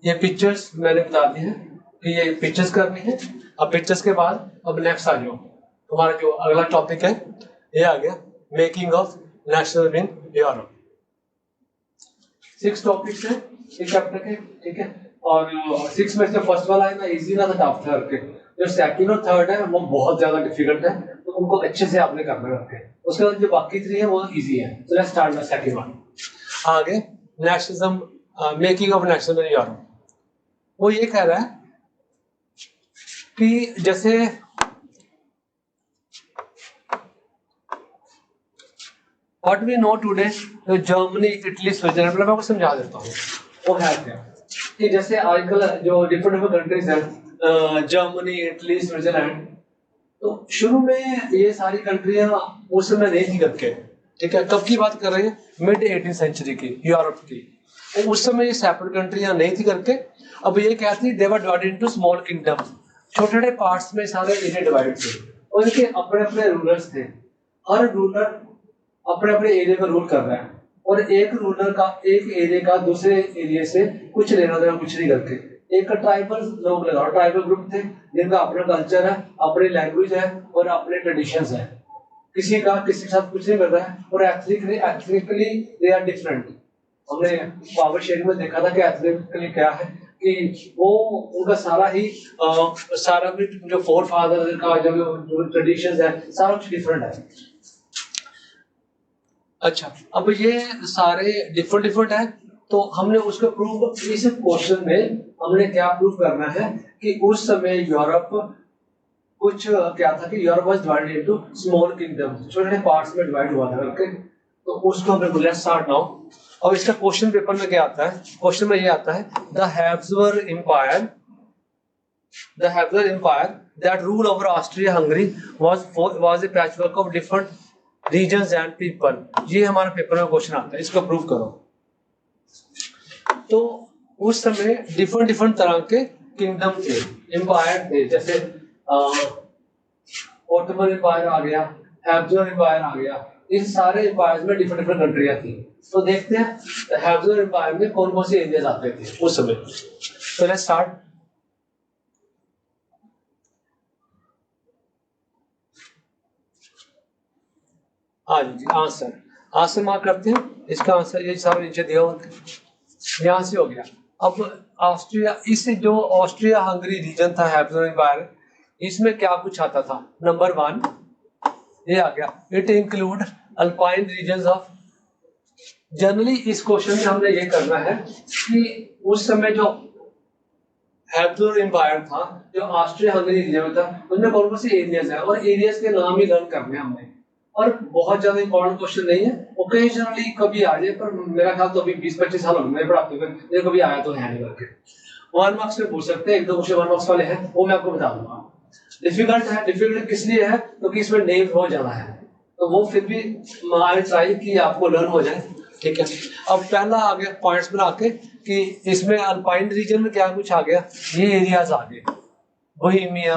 ये पिक्चर्स मैंने बता दी है कि ये पिक्चर्स करनी है। अब पिक्चर्स के बाद अब नेक्स्ट आ जाओ, हमारा जो अगला टॉपिक है ये आ गया making of national in Europe. 6 topics है इस चैप्टर के, ठीक है। और 6 में से फर्स्ट वाला है ना इजी ना था टफ था करके, जो सेकंड और थर्ड है वो बहुत ज्यादा डिफिकल्ट है, तो उनको अच्छे से आपने करना करके। उसके बाद जो बाकी 3 है वो इजी है। So let's start with second one. आगे nationalism, making of national in Europe. वो ये कह रहा है कि जैसे what we know today, Germany, Italy, Switzerland, मैं आपको समझा देता हूँ वो है क्या। कि जैसे आजकल जो डिफरेंट कंट्रीज हैं, जर्मनी, इटली, स्विट्जरलैंड, तो शुरू में ये सारी कंट्रियां उस समय नहीं थी करके, ठीक है। कब की बात कर रहे हैं? मिड 18th सेंचुरी की, यूरोप की। तो उस समय ये सेपरेट कंट्रियां नहीं थी करके। अब ये क्या थी, they were divided into small kingdoms, छोटे छोटे पार्ट्स में सारे एरिया डिवाइड थे, और इनके अपने अपने रूलर्स थे। हर रूलर अपने अपने एरिया में रूल कर रहा है, और एक रूलर का एक एरिया का दूसरे एरिया से कुछ लेना देना कुछ नहीं करके। एक ट्राइबल लोग लगा, ट्राइबल ग्रुप थे जिनका अपना कल्चर है, अपनी लैंग्वेज है और अपने ट्रेडिशंस है। किसी का किसी के साथ कुछ नहीं कर रहा है, और एथनिकली दे आर डिफरेंट। हमने पावर शेयरिंग में देखा था कि एथनिकली क्या है, कि वो उनका सारा ही सारा भी जो फोर फादर का जो ट्रेडिशंस है सारा कुछ डिफरेंट है। अच्छा, अब ये सारे डिफरेंट है, तो हमने उसको प्रूव, इस क्वेश्चन में हमने क्या प्रूव करना है कि उस समय यूरोप कुछ क्या था कि Europe was divided into small kingdoms, छोटे पार्ट्स में डिवाइड हुआ था करके। तो उसको हमने लेट्स स्टार्ट नाउ। और इसका क्वेश्चन पेपर में क्या आता है? क्वेश्चन में ये आता है the Habsburg empire that rule over Austria Hungary was a patchwork of different regions and people. ये हमारा पेपर में क्वेश्चन आता है, इसको प्रूव करो। तो उस समय डिफरेंट तरह के किंगडम थे, एम्पायर थे, जैसे ओटोमन एम्पायर आ गया, हैब्सबर्ग एम्पायर आ गया। इन सारे एम्पायर्स में डिफरेंट कंट्रियां थी। तो देखते हैं हैब्सबर्ग एम्पायर में कौन कौन से एरियाज आते थे उस समय। तो लेट्स स्टार्ट। आंसर मार्क करते हैं। इसका आंसर ये सारा नीचे दिया हुआ यहाँ से हो गया। अब ऑस्ट्रिया, इस जो ऑस्ट्रिया हंगरी रीजन था हैब्सबर्ग एम्पायर, इसमें क्या कुछ आता था? नंबर 1 ये आ गया, it include Alpine regions of. Generally इस क्वेश्चन में हमने ये करना है कि उस समय जो हैब्सबर्ग एम्पायर था, जो ऑस्ट्रिया हंगरी रीजन में था, उसमें कौन कौन से एरियाज है, और एरियाज के नाम ही लर्न करने हमने। और बहुत ज्यादा इंपॉर्टेंट क्वेश्चन नहीं है, ओकेजनली कभी आ जाए, पर मेरा ख्याल तो अभी 20-25 साल हो गए पढ़ाते हुए, ये कभी आया तो है नहीं करके। 1 मार्क्स में पूछ सकते हैं, 1-2 क्वेश्चन 1 मार्क्स वाले हैं, वो मैं आपको बता दूंगा। डिफिकल्ट किस लिए है? क्योंकि इसमें नेम बहुत ज्यादा है, तो वो फिर भी आई ट्राई कि आपको लर्न हो जाए, ठीक है। अब पहला आ गया पॉइंट्स बना के कि इसमें अल्पाइन रीजन में क्या कुछ आ गया, ये एरियाज आ गए, बोहेमिया।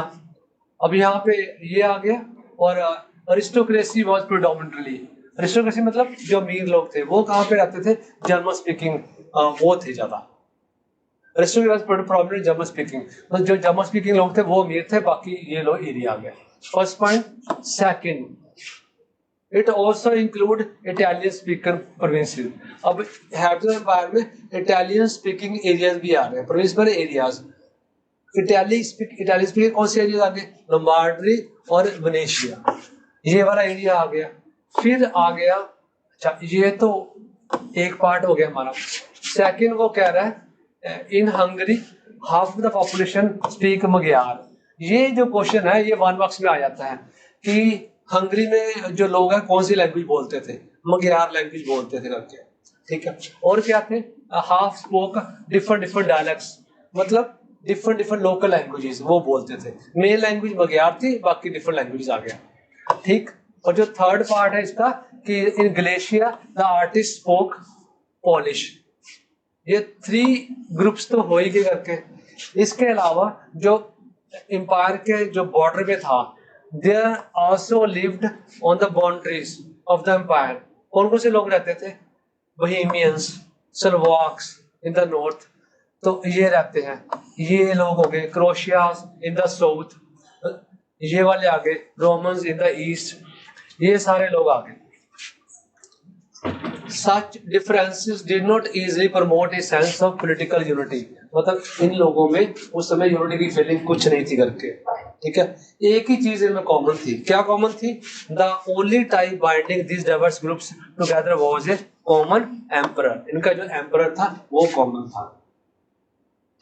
अब यहाँ पे ये आ गया, और अरिस्टोक्रेसी वाज प्रेडोमिनेंटली। अरिस्टोक्रेसी मतलब जो अमीर लोग थे वो कहाँ पे रहते थे? जर्मन स्पीकिंग वो थे ज्यादा। Aristocracy was prominent German speaking, मतलब जो जर्मन स्पीकिंग लोग थे वो अमीर थे, बाकी ये लोग एरिया आ गए। First point. Second, it also include Italian speaker provinces. अब हैब्सबर्ग एम्पायर में इटालियन स्पीकिंग एरियाज भी आ रहे हैं, प्रोविंस पर एरियाज। इटालियन स्पीकिंग कौन से एरिया आ गए? लोम्बार्डी और वेनेशिया, ये वाला एरिया आ गया। फिर आ गया, अच्छा ये तो एक पार्ट हो गया हमारा। सेकंड वो कह रहा है in Hungary half of the population speak Magyar. ये जो क्वेश्चन है ये 1 मार्क्स में आ जाता है कि हंगरी में जो लोग हैं कौन सी लैंग्वेज बोलते थे? मगयार लैंग्वेज बोलते थे करके, ठीक है। और क्या थे? हाफ स्पोक डिफरेंट डायलेक्ट्स, मतलब डिफरेंट लोकल लैंग्वेजेस वो बोलते थे। मेन लैंग्वेज मगयार थी, बाकी डिफरेंट लैंग्वेज आ गया, ठीक। और जो थर्ड पार्ट है इसका कि इन गलेशिया द आर्टिस्ट स्पोक पोलिश। ये 3 ग्रुप्स तो हो ही गए करके। इसके अलावा जो एम्पायर के जो बॉर्डर पे था, there also lived on the boundaries of the empire. कौन कौन से लोग रहते थे? बोहेमियंस, स्लोवाक्स इन द नॉर्थ, तो ये रहते हैं, ये लोग हो गए क्रोशिया इन द साउथ, ये वाले आ गए रोमन्स इन द ईस्ट, ये सारे लोग आ गए। Such differences did not easily promote a sense of political unity, मतलब इन लोगों में उस समय यूनिटी की फीलिंग कुछ नहीं थी करके, ठीक है। एक ही चीज इनमें कॉमन थी, क्या कॉमन थी? The only type binding this diverse groups together was a common emperor, इनका जो एम्परर था वो कॉमन था,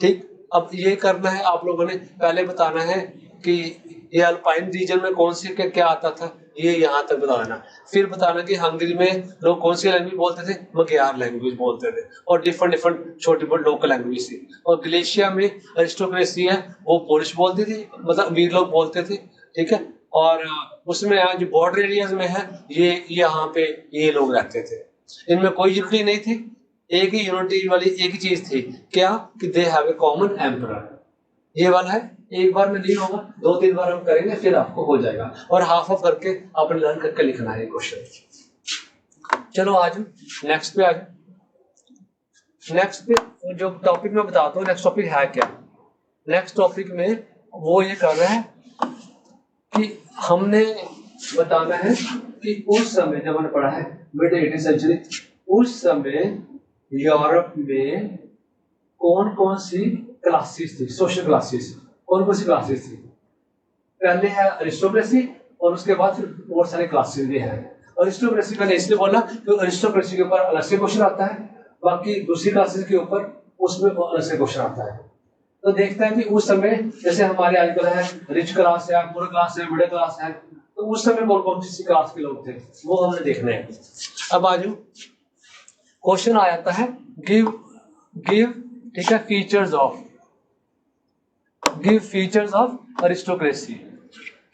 ठीक। अब ये करना है आप लोगों ने, पहले बताना है कि ये अल्पाइन रीजन में कौन सी क्या आता था, ये यहाँ तक बताना। फिर बताना कि हंगरी में लोग कौन सी लैंग्वेज बोलते थे, मगयार लैंग्वेज बोलते थे, और डिफरेंट डिफरेंट छोटी बड़ी लोकल लैंग्वेज थी। और ग्लेशिया में अरिस्टोक्रेसी है वो पोलिश बोलती थी, मतलब अमीर लोग बोलते थे, ठीक है। और उसमें आज बॉर्डर एरियाज में है ये यहाँ पे ये लोग रहते थे, इनमें कोई यूनिटी नहीं थी, एक ही यूनिटी वाली एक ही चीज थी, क्या कि they have a common emperor. ये वाला है, एक बार में नहीं होगा, 2-3 बार हम करेंगे फिर आपको हो जाएगा, और हाफ ऑफ करके आपने लर्न करके लिखना है क्वेश्चन। चलो आज नेक्स्ट पे आ जाओ। नेक्स्ट पे जो टॉपिक मैं बताता हूँ, नेक्स्ट टॉपिक है क्या? नेक्स्ट टॉपिक में वो ये कर रहा है कि हमने बताना है कि उस समय जब मैंने पढ़ा है मिड 18th सेंचुरी, उस समय यूरोप में कौन कौन सी क्लासेस थी, सोशल क्लासेस, कौन कौन सी क्लासेस थी? पहले है अरिस्टोक्रेसी, और उसके बाद फिर बहुत सारे क्लासेस भी हैं। अरिस्टोक्रेसी मैंने इसलिए बोला क्योंकि अरिस्टोक्रेसी के ऊपर अलग से क्वेश्चन आता है, बाकी दूसरी क्लासेस के ऊपर उसमें अलग से क्वेश्चन आता है। तो देखते हैं कि उस समय जैसे हमारे आजकल है रिच क्लास है, पुअर क्लास है, मिडिल क्लास है, तो उस समय कौन कौन सी क्लास के लोग थे वो हमने देखने हैं। अब आज क्वेश्चन आ जाता है गिव ठीक है फीचर्स ऑफ अरिस्टोक्रेसी,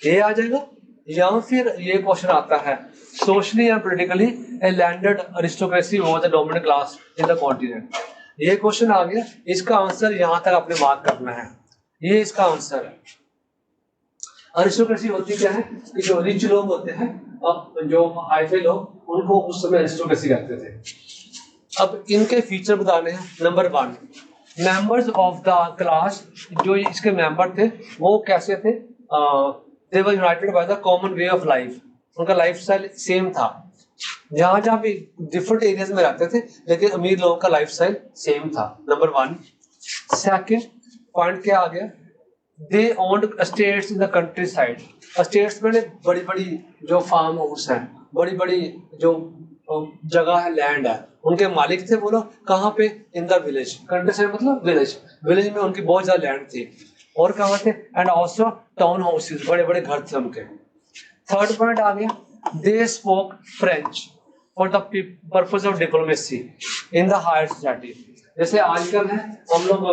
ये आ जाएगा। या फिर ये क्वेश्चन आता है socially and politically A landed aristocracy was the dominant class in the continent, ये क्वेश्चन आ गया। इसका आंसर यहां तक आपने मार्क करना है, ये इसका आंसर है। अरिस्टोक्रेसी होती क्या है कि जो रिच लोग होते हैं, अब जो हाईफाई लोग, उनको उस समय अरिस्टोक्रेसी कहते थे। अब इनके फीचर बताने हैं। Number 1, members of the class, जो इसके मेंबर थे वो कैसे थे? They were united by the common way of life, उनका लाइफस्टाइल सेम था। जहां भी डिफरेंट एरियाज में रहते थे, लेकिन अमीर लोगों का लाइफस्टाइल सेम था। नंबर 1। सेकंड पॉइंट क्या आ गया? They owned estates in the countryside, estates में बड़ी बड़ी जो फार्म हाउस है, बड़ी बड़ी जो जगह है, लैंड है, उनके मालिक थे वो लोग। कहाँ पे? In the village, country side मतलब विलेज में उनकी बहुत ज्यादा लैंड थी। और कहाँ थे? एंड ऑल्सो टाउन हाउसेस, बड़े बड़े घर थे उनके। थर्ड पॉइंट आ गया, they spoke French for the purpose of diplomacy in the higher society. जैसे आजकल है हम लोग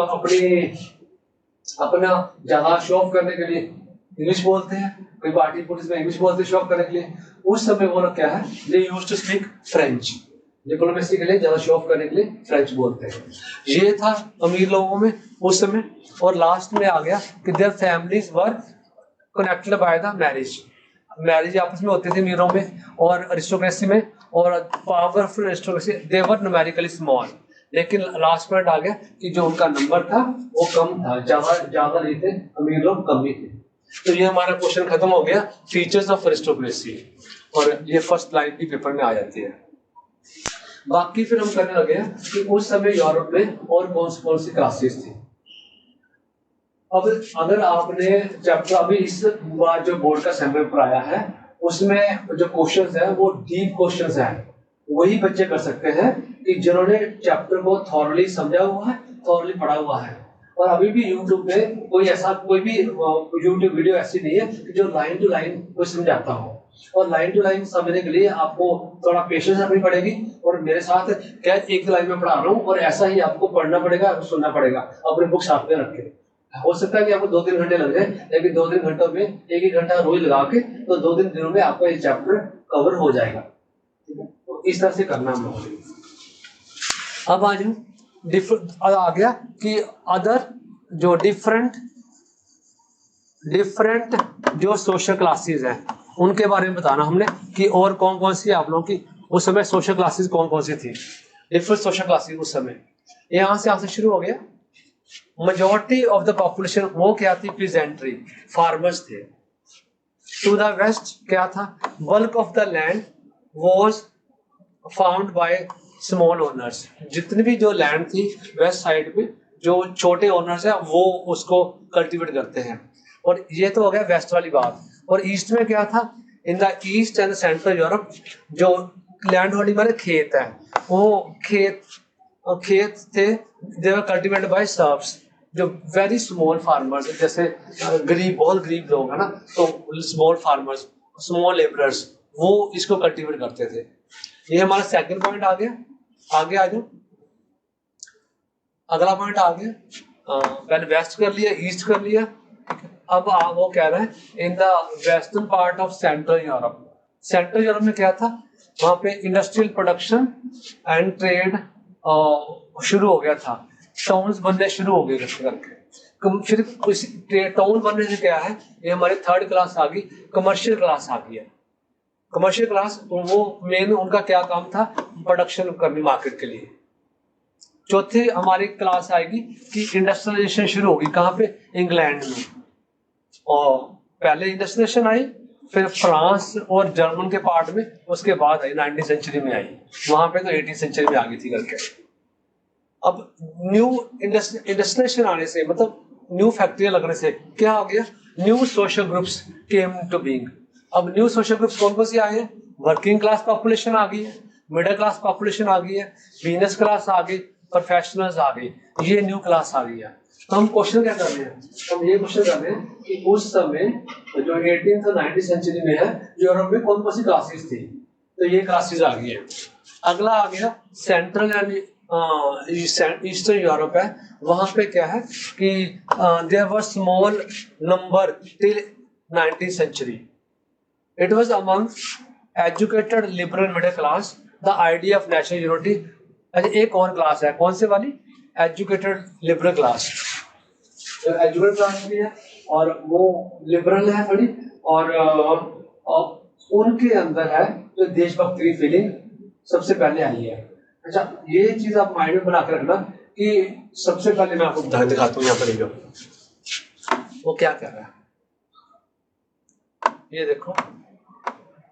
अपना ज्यादा शो ऑफ करने के लिए इंग्लिश बोलते हैं, कोई पार्टी पुलिस में इंग्लिश बोलते हैं शो ऑफ करने के लिए। उस समय वो लोग क्या है, they used to speak French, diplomacy के लिए, ज्यादा शो ऑफ करने के लिए फ्रेंच बोलते हैं। ये था अमीर लोगों में उस समय। और लास्ट में आ गया कि their families were connected by the marriage आपस में होती थी अमीरों में और अरिस्टोक्रेसी में। और पावरफुल अरिस्टोक्रेसी, दे वर न्यूमेरिकली स्मॉल, लेकिन लास्ट पॉइंट आ गया कि जो उनका नंबर था वो कम था, ज्यादा नहीं थे, अमीर लोग कम ही थे। तो ये हमारा क्वेश्चन खत्म हो गया, फीचर्स ऑफ अरिस्टोक्रेसी, और ये फर्स्ट लाइन भी पेपर में आ जाती है। बाकी फिर हम करने लगे हैं कि उस समय यूरोप में और कौन सी क्लासेस थी। अब अगर आपने चैप्टर अभी इस बार जो बोर्ड का सैंपल पेपर आया है, उसमें जो क्वेश्चंस है वो डीप क्वेश्चंस हैं, वही बच्चे कर सकते हैं कि जिन्होंने चैप्टर को थॉरली समझा हुआ है, थॉरली पढ़ा हुआ है। और अभी भी यूट्यूब पे कोई भी यूट्यूब वीडियो ऐसी नहीं है कि जो लाइन टू लाइन कोई समझाता हो। और लाइन टू लाइन समझने के लिए आपको थोड़ा पेशेंस रखनी पड़ेगी, और मेरे साथ क्या एक लाइन में पढ़ा रहा हूँ और ऐसा ही आपको पढ़ना पड़ेगा, सुनना पड़ेगा, अपने बुक साथ में रख के। हो सकता है कि आपको 2-3 घंटे लग जाए, लेकिन 2-3 घंटों में 1-1 घंटा रोज लगा के तो 2-3 दिनों में आपका ये चैप्टर कवर हो जाएगा। तो इस तरह से करना हम लोगों ने। अब आ जाओ, आ गया कि अदर जो डिफरेंट जो सोशल क्लासेस हैं उनके बारे में बताना हमने कि और कौन सी आप लोगों की उस समय सोशल क्लासेस कौन सी थी, डिफरेंट सोशल क्लासेस उस समय। यहाँ से शुरू हो गया मेजॉरिटी ऑफ द पॉपुलेशन वो क्या थी, पीजेंट्री, फार्मर्स थे। टू द वेस्ट क्या था, bulk of the land was found by small owners, जितनी भी जो लैंड थी वेस्ट साइड पे जो छोटे ओनर्स है वो उसको कल्टीवेट करते हैं। और ये तो हो गया वेस्ट वाली बात। और ईस्ट में क्या था, in the east and central Europe जो लैंड वाली माने खेत है, वो खेत थे, they were cultivated bye serves, जो वेरी स्मॉल फार्मर्स, जैसे गरीब, बहुत गरीब लोग है ना, तो स्मॉल फार्मर्स, स्मॉल लेबरर्स, वो इसको कल्टीवेट करते थे। ये हमारा सेकंड पॉइंट आ गया। आगे आ जाओ, अगला पॉइंट आ गया। पहले वेस्ट कर लिया, ईस्ट कर लिया, अब वो कह रहा है इन the western part of central Europe. Central Europe में क्या था, वहां पे इंडस्ट्रियल प्रोडक्शन एंड ट्रेड शुरू हो गया था, टाउन्स बनने शुरू हो गए करके। फिर टाउन बनने से क्या है, ये हमारी थर्ड क्लास आ गई, कमर्शियल क्लास आ गई है। कमर्शियल क्लास वो मेन उनका क्या काम था, प्रोडक्शन करनी मार्केट के लिए। चौथी हमारी क्लास आएगी कि इंडस्ट्रियलाइजेशन शुरू होगी, कहाँ पे, इंग्लैंड में। और पहले इंडस्ट्रियलाइजेशन आई, फिर फ्रांस और जर्मन के पार्ट में, उसके बाद आई 19वीं सेंचुरी में आई, वहां पे तो 18वीं सेंचुरी में आ गई थी करके। अब न्यू इंडस्ट्रियलाइजेशन आने से, मतलब न्यू फैक्ट्रियां लगने से क्या हो गया, new social groups came to being. अब न्यू सोशल ग्रुप्स कौन कौन से आए हैं, वर्किंग क्लास पॉपुलेशन आ गई है, मिडिल क्लास पॉपुलेशन आ गई है, बिजनेस क्लास आ गई, प्रोफेशनल्स आ गई, ये न्यू क्लास आ गई है। तो हम क्वेश्चन क्या कर रहे हैं, हम ये क्वेश्चन कर रहे हैं कि उस समय जो 18th और 19वीं सेंचुरी में है, यूरोप में कौन कौन सी क्लासेस थी, तो ये क्लासेस आ गई है। अगला आ गया सेंट्रल यानी ईस्टर्न यूरोप है, वहां पे क्या है कि there was small number till 19th century, it was among educated liberal middle class the idea of national unity. अच्छा, एक और क्लास है, कौन से वाली, एजुकेटेड लिबरल क्लास। तो एजुकेटेड क्लास भी है और वो लिबरल है थोड़ी, और उनके अंदर है जो देशभक्ति की फीलिंग सबसे पहले आई है। अच्छा, ये चीज आप माइंड में बना के रखना कि सबसे पहले मैं आपको दिखाता हूँ यहाँ पर वो क्या कह रहा है। ये देखो,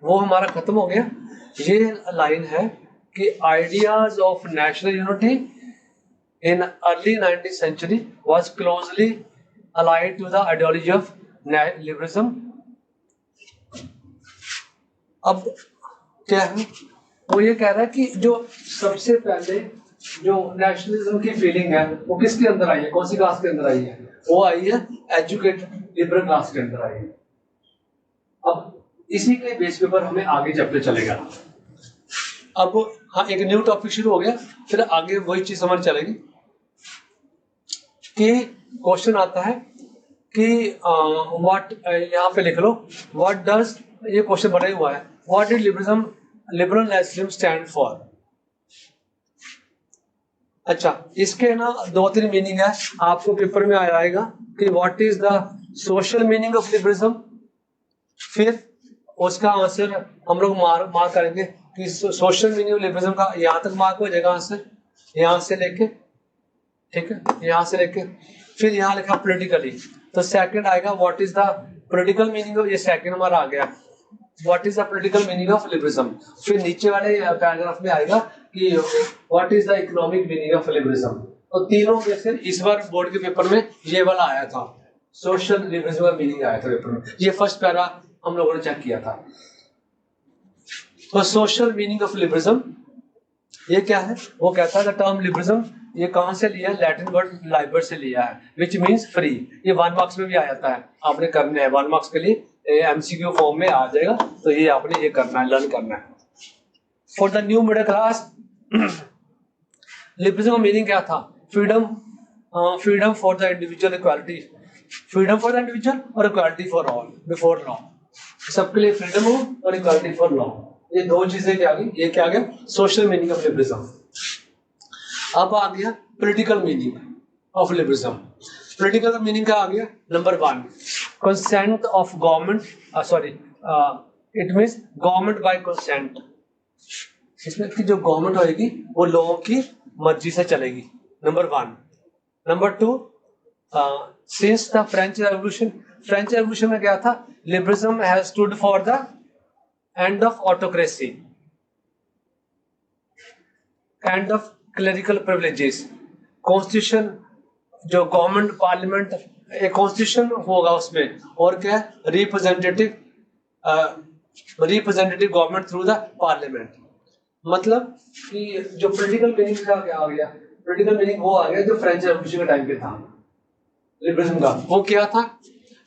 वो हमारा खत्म हो गया। ये लाइन है कि ideas of national unity in early 19th century was closely allied to the ideology of liberalism. अब क्या है, वो ये कह रहा है कि जो सबसे पहले जो नेशनलिज्म की फीलिंग है वो किसके अंदर आई है, कौन सी क्लास के अंदर आई है, वो आई है एजुकेटेड लिबरल क्लास के अंदर आई है। अब इसी के बेस के ऊपर हमें आगे चैप्टर चलेगा। अब हाँ, एक न्यू टॉपिक शुरू हो गया, फिर आगे वही चीज समझ चलेगी कि क्वेश्चन आता है कि व्हाट, यहाँ पे लिख लो, व्हाट डज, ये क्वेश्चन बना हुआ है, what did liberal nationalism stand for. अच्छा, इसके ना 2-3 मीनिंग है, आपको पेपर में आएगा कि what is the social meaning of liberalism, फिर उसका आंसर हम लोग मार्क करेंगे कि सोशल मीनिंग ऑफ लिबरलिज्म का यहाँ तक मार्क हो जाएगा आंसर, यहाँ से लेके, ठीक है, यहाँ से लेके, फिर यहाँ लिखा पॉलिटिकली, तो सेकंड आएगा what is the political meaning of, ये सेकंड हमारा आ गया, what is the political meaning of liberalism. फिर नीचे वाले पैराग्राफ में आएगा कि what is the economic meaning of liberalism. तो तीनों में से इस बार बोर्ड के पेपर में ये वाला आया था, सोशल लिबरलिज्म का मीनिंग आया था पेपर में, ये फर्स्ट पैरा हम लोगों ने चेक किया था। तो सोशल मीनिंग ऑफ लिबरलिज्म ये क्या है, वो कहता है द टर्म लिबरलिज्म, ये कहां से लिया है, लैटिन वर्ड लाइबर से लिया है, विच मीन्स फ्री। ये 1 मार्क्स में भी आ जाता है, आपने करना है 1 मार्क्स के लिए, एमसीक्यू फॉर्म में आ जाएगा, तो ये आपने ये करना है, लर्न करना है। For the new middle class liberalism का मीनिंग क्या था, freedom, freedom for the individual, equality, freedom for the individual और equality for all before law, सबके लिए फ्रीडम हो और इक्वालिटी फॉर लॉ, ये दो चीजें क्या आ गई, ये क्या आ गया, सोशल मीनिंग ऑफ लिबरलिज्म। अब आ गया political meaning of liberalism. Political meaning क्या आ गया, number 1, consent of government, sorry, it means government by consent, इसमें की जो गवर्नमेंट होगी वो लोगों की मर्जी से चलेगी, number 1। Number 2, since the French revolution में क्या था, liberalism has stood for the end of autocracy, end of clerical privileges. Constitution, जो गवर्नमेंट पार्लियामेंट, एक कॉन्स्टिट्यूशन होगा उसमें, और क्या representative government through the parliament. मतलब कि जो पॉलिटिकल मीनिंग का क्या आ गया, पॉलिटिकल मीनिंग वो आ गया जो फ्रेंच रेवोल्यूशन के टाइम पे था लिबरलिज्म का। वो क्या था,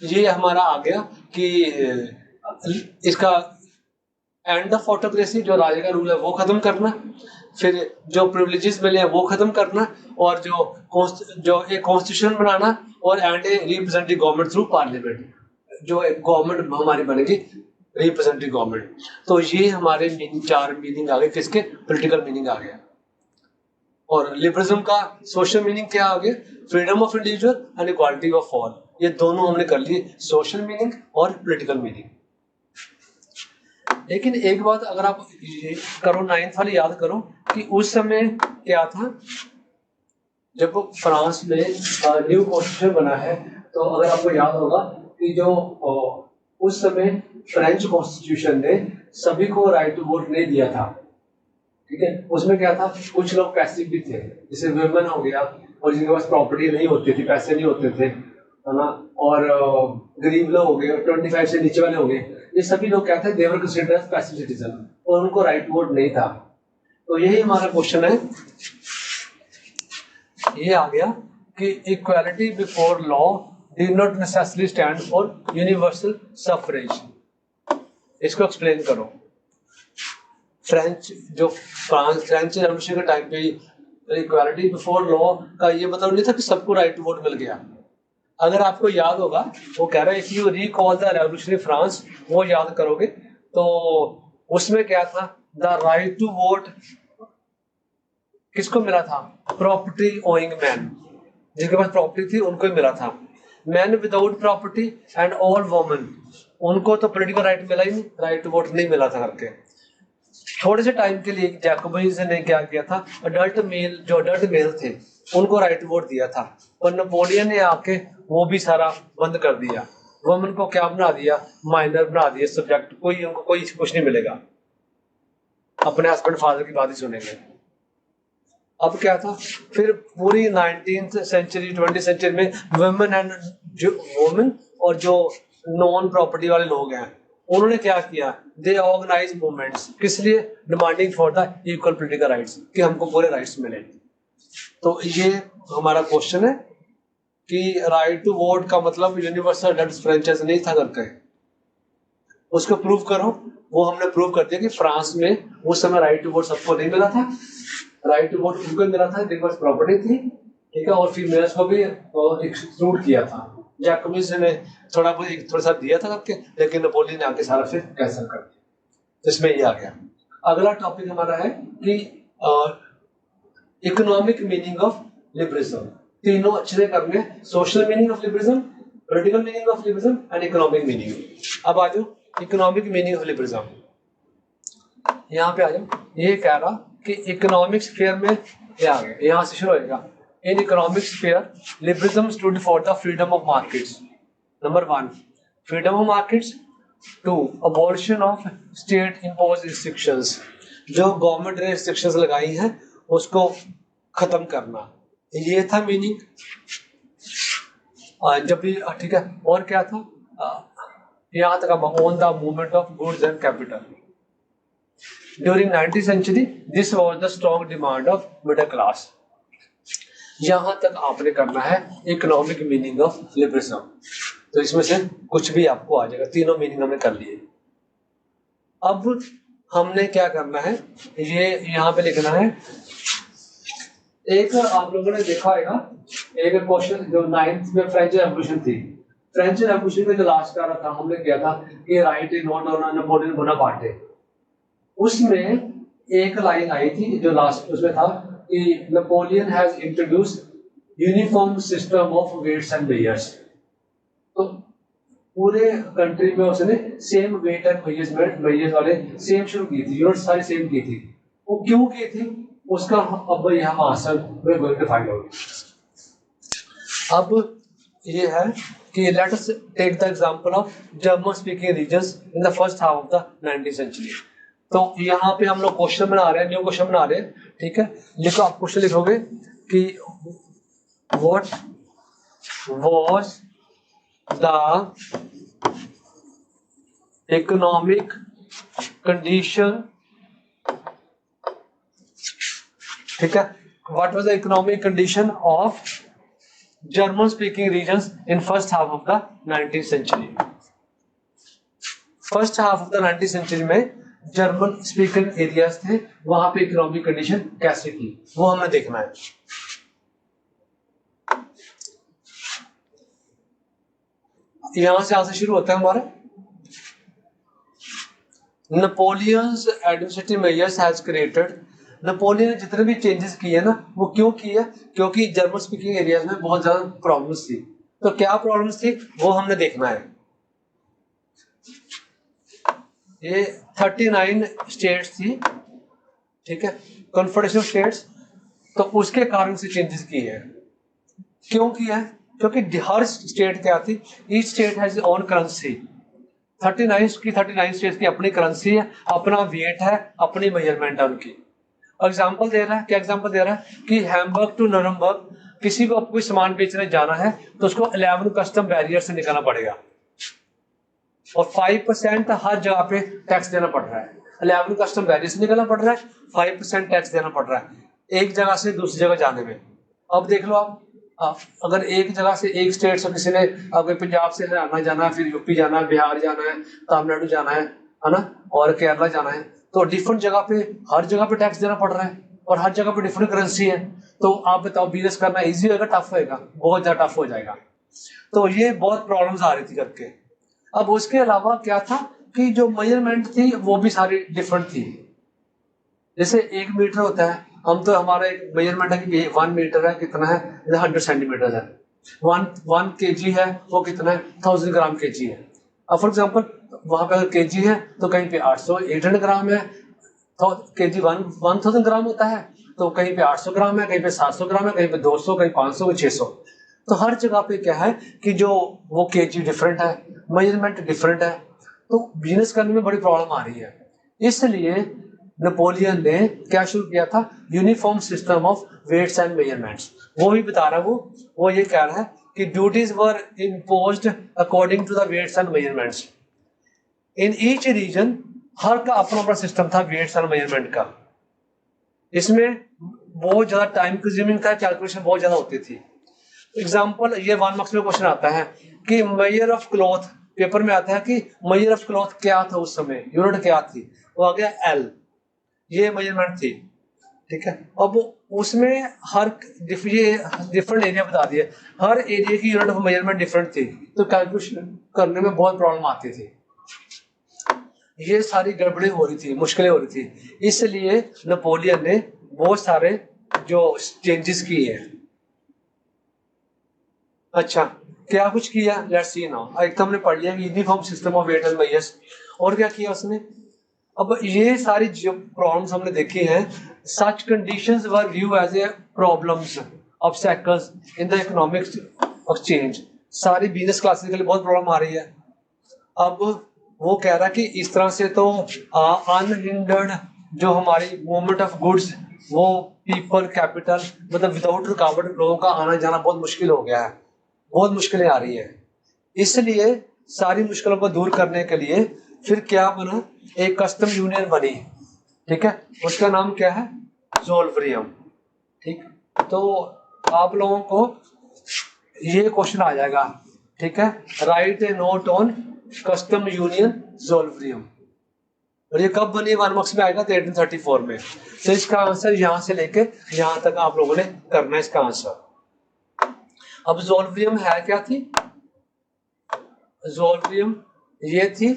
ये हमारा आ गया कि इसका एंड ऑफ ऑटोक्रेसी, जो राजा का रूल है वो खत्म करना, फिर जो प्रिविलेजेस मिले हैं वो खत्म करना, और जो एक कॉन्स्टिट्यूशन बनाना, और and a representative government through parliament, जो एक गवर्नमेंट हमारी बनेगी रिप्रेजेंटेटिव गवर्नमेंट। तो ये हमारे चार मीनिंग आ गए, किसके, पॉलिटिकल मीनिंग आ गया। और लिबरलिज्म का सोशल मीनिंग क्या आ गया, freedom of individual and equality of all. ये दोनों हमने कर लिए, सोशल मीनिंग और पॉलिटिकल मीनिंग। लेकिन एक बात अगर आप करो, 9th वाली याद करो कि उस समय क्या था, जब फ्रांस में न्यू कॉन्स्टिट्यूशन बना है, तो अगर आपको याद होगा कि जो उस समय फ्रेंच कॉन्स्टिट्यूशन ने सभी को राइट टू वोट नहीं दिया था, ठीक है। उसमें क्या था, कुछ लोग पैसिव भी थे, जैसे वुमेन हो गया, और जिनके पास प्रॉपर्टी नहीं होती थी, पैसे नहीं होते थे, है ना, और गरीब लोग हो गए, 25 से नीचे वाले हो गए, ये सभी लोग क्या थे, they were considered as passive citizen, और उनको राइट टू वोट नहीं था। तो यही हमारा क्वेश्चन है, ये आ गया कि equality before law did not necessarily stand for universal suffrage. इसको एक्सप्लेन करो। फ्रेंच रेवोल्यूशन के टाइम पे इक्वालिटी बिफोर लॉ का ये मतलब नहीं था कि सबको राइट टू वोट मिल गया। अगर आपको याद होगा, वो कह रहा है if you recall the revolution France, वो याद करोगे तो उसमें क्या था, द राइट टू वोट किसको मिला था, प्रॉपर्टी ओइंग मैन, जिनके पास प्रॉपर्टी थी उनको ही मिला था। Man without property and all women, उनको तो पॉलिटिकल राइट मिला ही नहीं, राइट टू वोट नहीं मिला था करके। थोड़े से टाइम के लिए जैकोबिन्स ने क्या किया था, अडल्ट मेल थे उनको राइट टू वोट दिया था, पर नेपोलियन ने आके वो भी सारा बंद कर दिया। वुमेन को क्या बना दिया, माइनर बना दिया सब्जेक्ट, उनको कोई कुछ नहीं मिलेगा, अपने हस्बैंड फादर की बात ही सुनेंगे। अब क्या था, फिर पूरी 19th सेंचुरी 20th सेंचुरी में वुमेन और जो नॉन प्रॉपर्टी वाले लोग हैं, उन्होंने क्या किया, दे ऑर्गेनाइज मूवमेंट्स, किस लिए, demanding for the equal political rights, कि हमको पूरे राइट्स मिले। तो ये हमारा क्वेश्चन है कि राइट टू वोट का मतलब यूनिवर्सल अडल्ट फ्रेंचाइज नहीं था करके, उसको प्रूव करो। वो हमने प्रूव कर दिया कि फ्रांस में उस समय राइट टू वोट सबको नहीं मिला था, राइट टू वोट उनको मिला था जिनके पास प्रॉपर्टी थी, ठीक है, और फीमेल्स को भी एक्सक्लूड किया था। जैकोबिन्स ने थोड़ा सा दिया था करके, लेकिन नेपोलियन ने आके सारा फिर कैंसिल कर दिया। इसमें ये आ गया। अगला टॉपिक हमारा है कि इकोनॉमिक मीनिंग ऑफ लिबरलिज्म। तीनों अच्छे से करने, social meaning of liberalism, political meaning of liberalism and economic meaning. अब आ जाओ इकोनॉमिक मीनिंग ऑफ लिबरलिज्म, यहाँ पे आ जाओ। ये कह रहा कि इकोनॉमिक स्फीयर में क्या आ गया, यहाँ से शुरू होगा। In economic sphere liberalism stood for the freedom of markets. Number 1 freedom of markets, 2 abolition of state imposed restrictions, जो गवर्नमेंट ने रिस्ट्रिक्शंस लगाई हैं उसको खत्म करना, ये था मीनिंग जब भी, ठीक है। और क्या था, यहाँ तक on the movement of goods and capital during 19th century, this was the strong demand of middle class. यहाँ तक आपने करना है इकोनॉमिक मीनिंग ऑफ लिबरलिज्म। तो इसमें से कुछ भी आपको आ जाएगा, तीनों मीनिंग हमने कर लिए। अब हमने क्या करना है, ये यहाँ पे लिखना है। एक आप लोगों ने देखा होगा एक क्वेश्चन जो 9th में फ्रेंच रेवोल्यूशन थी, फ्रेंच रेवोल्यूशन में जो लास्ट का था हमने किया था कि right is not on Napoleon Bonaparte. उसमें एक लाइन आई थी जो लास्ट उसमें था कि Napoleon has introduced uniform system of weights and measures. तो पूरे कंट्री में उसने सेम वेट एंड मेजर्स वाले सेम शुरू की थी, यूनिट सारी सेम की थी। वो क्यों की थी उसका अब हम answer we going to find out. अब ये है कि let us take the example of German speaking regions in the first half of the 19th century. तो यहाँ पे हम लोग क्वेश्चन बना रहे हैं, न्यू क्वेश्चन बना रहे हैं, ठीक है। लिखो, आप क्वेश्चन लिखोगे कि what was the economic condition, ठीक है, what was the economic condition of German speaking regions in first half of the 19th century. First half of the 19th century में जर्मन स्पीकिंग एरियाज थे, वहां पे economic condition कैसे थी वो हमें देखना है। यहां से आंसर शुरू होता है हमारा। Napoleon's administrative measures has created, Napoleon ने जितने भी चेंजेस किए ना वो क्यों किए, क्योंकि जर्मन स्पीकिंग एरियाज में बहुत ज्यादा प्रॉब्लम्स थी। तो क्या प्रॉब्लम्स थी वो हमने देखना है। ये 39 स्टेट्स थी, ठीक है, कॉन्फेडरेशन स्टेट्स, तो उसके कारण से चेंजेस किए हैं। क्यों किया है, क्योंकि हर स्टेट क्या थी, each state has own currency. 39 states की अपनी करेंसी है, अपना वेट है, अपनी मेजरमेंट है उनकी। एग्जाम्पल दे रहा है, क्या एग्जाम्पल दे रहा है कि हैम्बर्ग टू नरम्बर्ग किसी को कोई सामान बेचने जाना है तो उसको 11 कस्टम बैरियर से निकलना पड़ेगा और 5% हर जगह पे टैक्स देना पड़ रहा है। 11 कस्टम बैरियर से निकलना पड़ रहा है, 5% टैक्स देना पड़ रहा है एक जगह से दूसरी जगह जाने में। अब देख लो आप अगर एक जगह से एक स्टेट से किसी ने अगर पंजाब से हरियाणा जाना है, फिर यूपी जाना है, बिहार जाना है, तमिलनाडु जाना है ना, और केरला जाना है, तो डिफरेंट जगह पे हर जगह पे टैक्स देना पड़ रहा है और हर जगह पे डिफरेंट करेंसी है। तो आप बताओ बिजनेस करना इजी होगा टफ होएगा? बहुत ज्यादा टफ हो जाएगा। तो ये बहुत प्रॉब्लम्स आ रही थी करके। अब उसके अलावा क्या था कि जो मेजरमेंट थी वो भी सारी डिफरेंट थी। जैसे 1 मीटर होता है, हम तो हमारा एक मेजरमेंट है कि 1 मीटर है कितना है, 100 सेंटीमीटर है। 1 kg है वो कितना है, 1000 ग्राम kg है। अब फॉर एग्जाम्पल वहां पे अगर kg है तो कहीं पे 800 ग्राम है, तो kg 1000 ग्राम होता है, तो कहीं पे 800 ग्राम है, कहीं पे 700 ग्राम है, कहीं पे 200, कहीं 500, कहीं 600। तो हर जगह पे क्या है कि जो वो kg डिफरेंट है, मेजरमेंट डिफरेंट है, तो बिजनेस करने में बड़ी प्रॉब्लम आ रही है। इसलिए नेपोलियन ने क्या शुरू किया था, uniform system of weights and measurements. वो भी बता रहा हूँ, वो ये कह रहा है कि duties were imposed according to the weights and measurements in each region. हर का अपना अपना सिस्टम था वेट्स एंड मेजरमेंट का। इसमें बहुत ज्यादा टाइम कंज्यूमिंग था, कैलकुलेशन बहुत ज्यादा होती थी। एग्जाम्पल ये 1 मार्क्स में क्वेश्चन आता है कि मेजर ऑफ क्लॉथ, पेपर में आता है कि मेजर ऑफ क्लॉथ क्या था उस समय, यूनिट क्या थी, वो आ गया एल, ये मेजरमेंट थी, ठीक है। अब उसमें हर ये डिफरेंट एरिया बता दिए, हर एरिया की यूनिट ऑफ मेजरमेंट डिफरेंट थी, तो कैलकुलेशन करने में बहुत प्रॉब्लम आती थी। ये सारी गड़बड़ी हो रही थी, मुश्किलें हो रही थी, इसलिए नेपोलियन ने बहुत सारे जो चेंजेस किए हैं। अच्छा, क्या कुछ किया, लेट्स सी नाउ। एक तो हमने पढ़ लिया uniform system of weight and measures, और क्या किया उसने। अब ये सारी जो प्रॉब्लम्स हमने देखी हैं, such conditions were view as a problems obstacles in the economic exchange. सारी बिजनेस क्लासेस के लिए बहुत प्रॉब्लम आ रही है। अब वो कह रहा है कि इस तरह से तो अनहिंडर्ड जो हमारी मूवमेंट ऑफ गुड्स, वो पीपल कैपिटल, मतलब विदाउट रुकावट लोगों का आना जाना बहुत मुश्किल हो गया है, बहुत मुश्किलें आ रही है। इसलिए सारी मुश्किलों को दूर करने के लिए फिर क्या बना, एक कस्टम यूनियन बनी, ठीक है, उसका नाम क्या है, ज़ोल्फ्रियम। ठीक, तो आप लोगों को ये क्वेश्चन आ जाएगा, ठीक है, write a note on custom union Zollverein. और ये कब बनी, 1 मार्क्स में आएगा, तो 1834 में। तो इसका आंसर यहां से लेके यहां तक आप लोगों ने करना है इसका आंसर। अब ज़ोल्फ्रियम है क्या थी, ज़ोल्फ्रियम ये थी,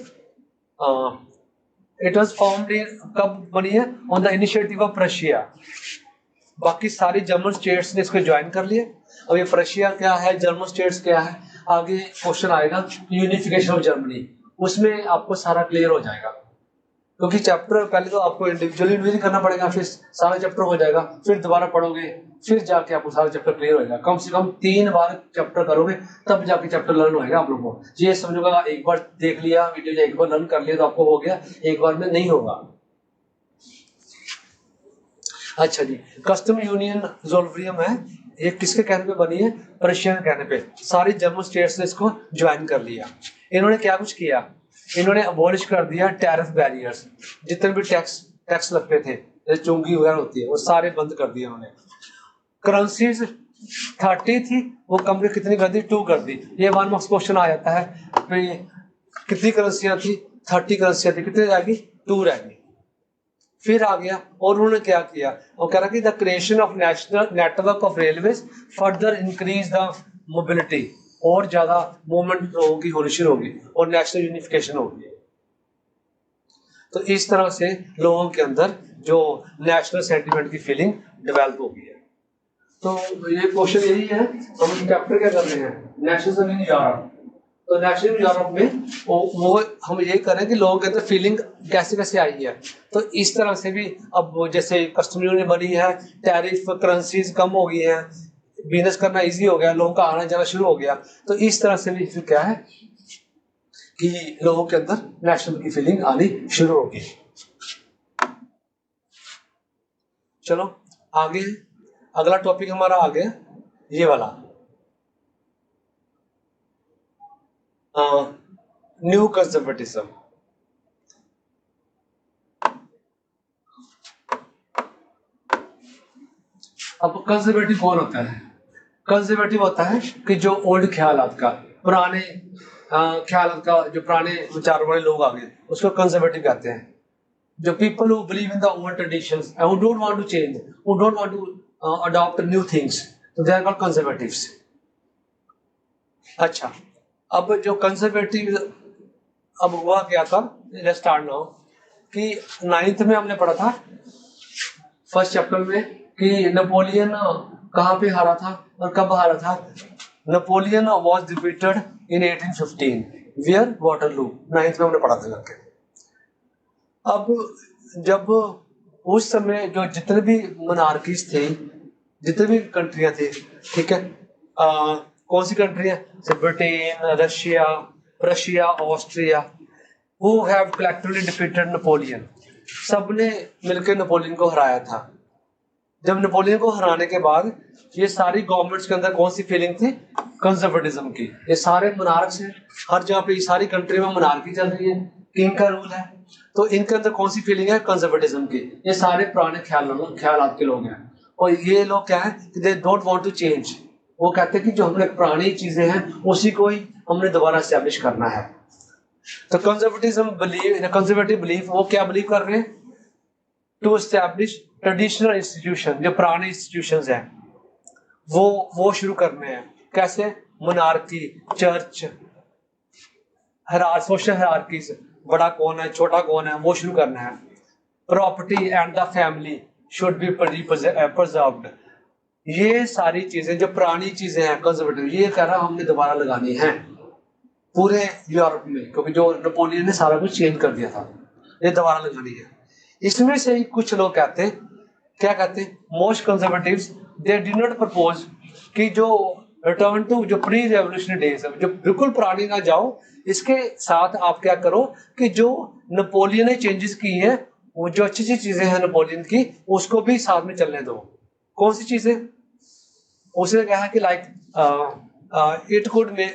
इट वाज फॉर्म्ड इन, कब बनी है, on the initiative of Russia. बाकी सारी जर्मन स्टेट्स ने इसको ज्वाइन कर लिए। अब ये रशिया क्या है, जर्मन स्टेट्स क्या है, आगे क्वेश्चन आएगा यूनिफिकेशन ऑफ जर्मनी, उसमें आपको सारा क्लियर हो जाएगा। क्योंकि चैप्टर पहले तो आपको इंडिविजुअली रिवीजन करना पड़ेगा, फिर सारा चैप्टर हो जाएगा, फिर दोबारा पढ़ोगे, फिर जाके आपको सारा चैप्टर क्लियर होगा। कम से कम 3 बार चैप्टर करोगे तब जाके चैप्टर लर्न होगा आप लोगों को। ये समझोगा एक बार देख लिया वीडियो या एक बार लर्न कर लिया तो आपको हो गया, एक बार में नहीं होगा। अच्छा जी, कस्टम यूनियन ज़ोल्वरियम है, ये किसके कहने पे बनी है? रशिया के कहने पे। सारी जर्मन स्टेट्स ने इसको ज्वाइन कर लिया। इन्होंने क्या कुछ किया, इन्होंने अबॉलिश कर दिया टैरिफ बैरियर्स, जितने भी टैक्स लगते थे, जैसे चुंगी वगैरह होती है, वो सारे बंद कर दिए उन्होंने। करेंसीज 30 थी, वो कम के कितनी कर दी? 2 कर दी। ये 1 मार्क्स क्वेश्चन आ जाता है, कितनी करेंसियां थी? 30 करेंसियां थी, कितनी रहेगी? 2 रहेगी। फिर आ गया और उन्होंने क्या किया, वो कह रहा कि the creation of national network of railways further increase the mobility, और ज्यादा मूवमेंट होगी, होनी शुरू होगी, और नेशनल यूनिफिकेशन होगी। तो इस तरह से लोगों के अंदर जो नेशनल सेंटिमेंट की फीलिंग डेवलप होगी है। तो ये क्वेश्चन यही है, हम चैप्टर क्या कर रहे हैं? National in Europe. तो नेशनल यूरोप में वो हम ये करें कि लोगों के अंदर फीलिंग कैसे कैसे आई है। तो इस तरह से भी अब जैसे कस्टम यूनियन बनी है, टैरिफ करेंसीज कम हो गई है, बिजनेस करना इजी हो गया, लोगों का आना जाना शुरू हो गया। तो इस तरह से भी फिर क्या है कि लोगों के अंदर नेशनल की फीलिंग आनी शुरू होगी। चलो आगे, अगला टॉपिक हमारा आ गया ये वाला, न्यू कंजर्वेटिज्म। अब कंजर्वेटिव कौन होता है? कंजर्वेटिव होता है कि जो ओल्ड ख्यालात का, पुराने ख्यालात का, जो पुराने विचारों वाले लोग आ गए, उसको कंजर्वेटिव कहते हैं। जो people who believe in the old traditions and who don't want to change, who don't want to adopt new things, तो दे आर कॉल्ड कंजर्वेटिव्स। अच्छा, अब जो कंजर्वेटिव, अब हुआ क्या था, लेट्स स्टार्ट नाउ, कि 9th में हमने पढ़ा था फर्स्ट चैप्टर में कि नेपोलियन कहाँ पे हारा था और कब हारा था। Napoleon was defeated in 1815 where Waterloo, 9th में हमने पढ़ा था करके। अब जब उस समय जो जितने भी मोनार्कीज थे, जितने भी कंट्रियां थी, ठीक है, कौन सी कंट्रियां? Britain, Russia, Austria, who have collectively defeated Napoleon, सबने मिलकर नेपोलियन को हराया था। जब नेपोलियन को हराने के बाद ये सारी गवर्नमेंट्स के अंदर कौन सी फीलिंग थी? कंजर्वेटिज्म की। ये सारे मोनार्क्स हैं, हर जगह पे सारी कंट्री में मोनार्की चल रही है, किंग का रूल है, तो इनके अंदर कौन सी फीलिंग है? कंजर्वेटिज्म की। ये सारे पुराने ख्यालात के लोग हैं, और ये लोग क्या है कि they don't want to change. वो कहते हैं कि जो हमने पुरानी चीजें हैं उसी को ही हमने दोबारा एस्टैब्लिश करना है। तो कंजर्वेटिव बिलीफ, वो क्या बिलीव कर रहे हैं? टू एस्टैब्लिश ट्रेडिशनल इंस्टीट्यूशन, जो पुराने इंस्टीट्यूशंस हैं वो शुरू करने हैं। कैसे? मोनार्की, चर्च, सोशल हायरार्कीज, बड़ा कौन है छोटा कौन है, वो शुरू करना है। Property and the family should be preserved. ये सारी चीजें जो पुरानी चीजें हैं कंजर्वेटिव, ये कह रहा हमने दोबारा लगानी है पूरे यूरोप में, क्योंकि जो नेपोलियन ने सारा कुछ चेंज कर दिया था, ये दोबारा लगानी है। इसमें से ही कुछ लोग कहते हैं, क्या कहते हैं? Most conservatives they did not propose कि जो रिटर्न टू जो प्री रेवोल्यूशनरी डेज है, जो बिल्कुल पुरानी ना जाओ, इसके साथ आप क्या करो कि जो नेपोलियन ने चेंजेस की हैं, वो जो अच्छी अच्छी चीजें हैं नेपोलियन की, उसको भी साथ में चलने दो। कौन सी चीजें? उसने कहा कि लाइक इट कुड में